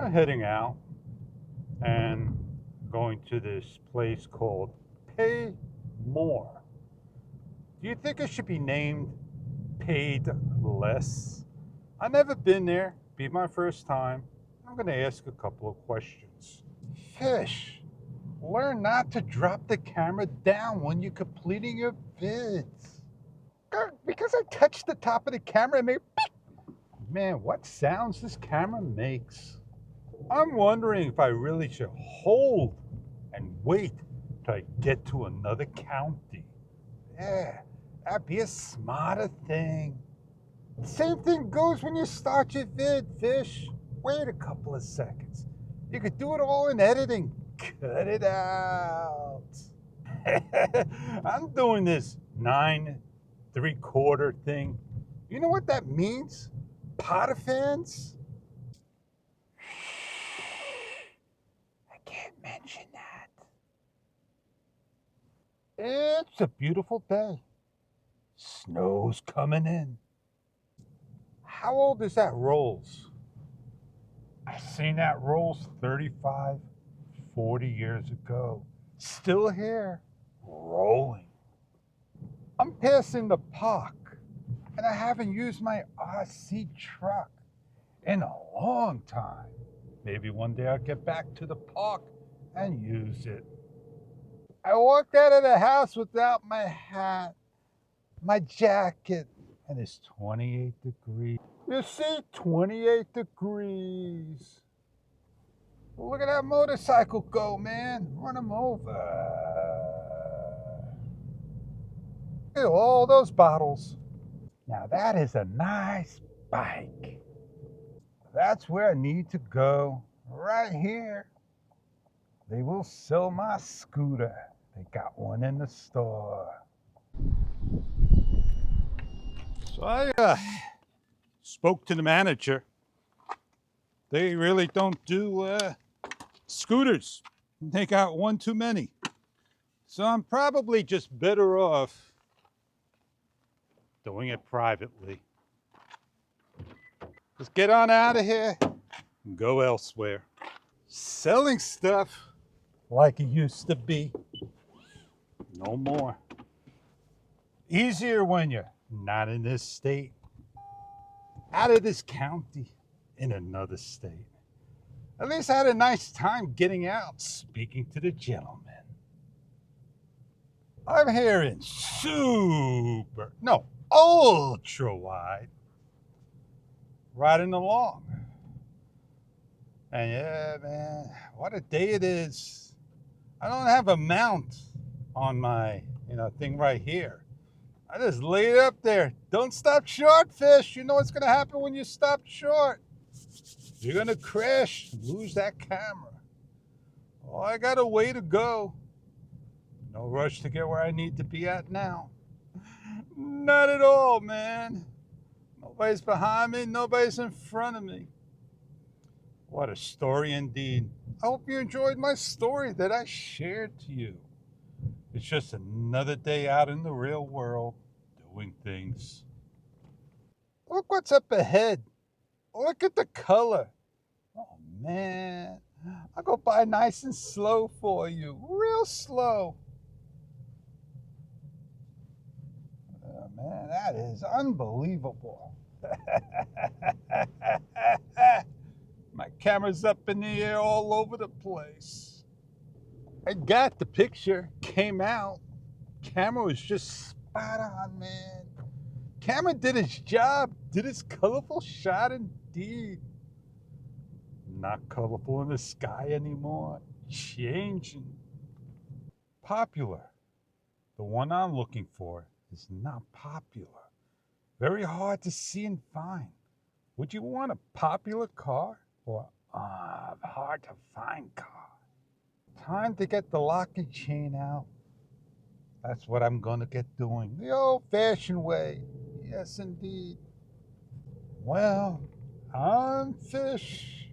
I'm heading out and going to this place called Pay More. Do you think it should be named Paid Less? I've never been there. Be my first time. I'm going to ask a couple of questions. Fish, learn not to drop the camera down when you're completing your vids. Because I touched the top of the camera and made beep. Man, what sounds this camera makes. I'm wondering if I really should hold and wait till I get to another county. Yeah, that'd be a smarter thing. Same thing goes when you start your vid, Fish. Wait a couple of seconds. You could do it all in editing. Cut it out. I'm doing this 9 3/4 thing. You know what that means? Potter fans? I can't mention that. It's a beautiful day. Snow's coming in. How old is that Rolls? I seen that Rolls 35, 40 years ago. Still here, rolling. I'm passing the park, and I haven't used my RC truck in a long time. Maybe one day I'll get back to the park and use it. I walked out of the house without my hat, my jacket, and it's 28 degrees. You see, 28 degrees. Well, look at that motorcycle go, man. Run him over. Look at all those bottles. Now that is a nice bike. That's where I need to go. Right here. They will sell my scooter. They got one in the store. So I spoke to the manager. They really don't do scooters. They got one too many. So I'm probably just better off doing it privately. Just get on out of here and go elsewhere. Selling stuff like it used to be. No more. Easier when you're not in this state, out of this county, in another state. At least I had a nice time getting out, speaking to the gentleman. I'm here in ultra wide, riding along. And yeah, man, what a day it is. I don't have a mount on my, thing right here. I just laid it up there. Don't stop short, Fish. You know what's going to happen when you stop short. You're going to crash, lose that camera. Oh, I got a way to go. No rush to get where I need to be at now. Not at all, man. Nobody's behind me. Nobody's in front of me. What a story indeed. I hope you enjoyed my story that I shared to you. It's just another day out in the real world doing things. Look what's up ahead. Look at the color. Oh, man. I'll go by nice and slow for you. Real slow. Oh, man, that is unbelievable. My camera's up in the air all over the place. I got the picture, came out. Camera was just spot on, man. Camera did its job, did its colorful shot indeed. Not colorful in the sky anymore. Changing. Popular. The one I'm looking for is not popular. Very hard to see and find. Would you want a popular car or a hard to find car? Time to get the lock and chain out. That's what I'm going to get doing. The old-fashioned way. Yes, indeed. Well, I'm Fish.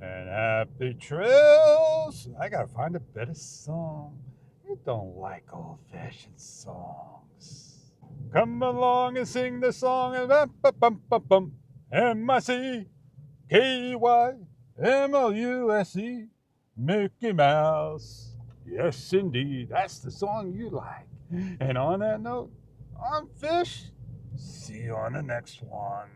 And happy trails. I got to find a better song. You don't like old-fashioned songs. Come along and sing the song. M-I-C-K-Y. M-O-U-S-E, Mickey Mouse. Yes, indeed. That's the song you like. And on that note, I'm Fish. See you on the next one.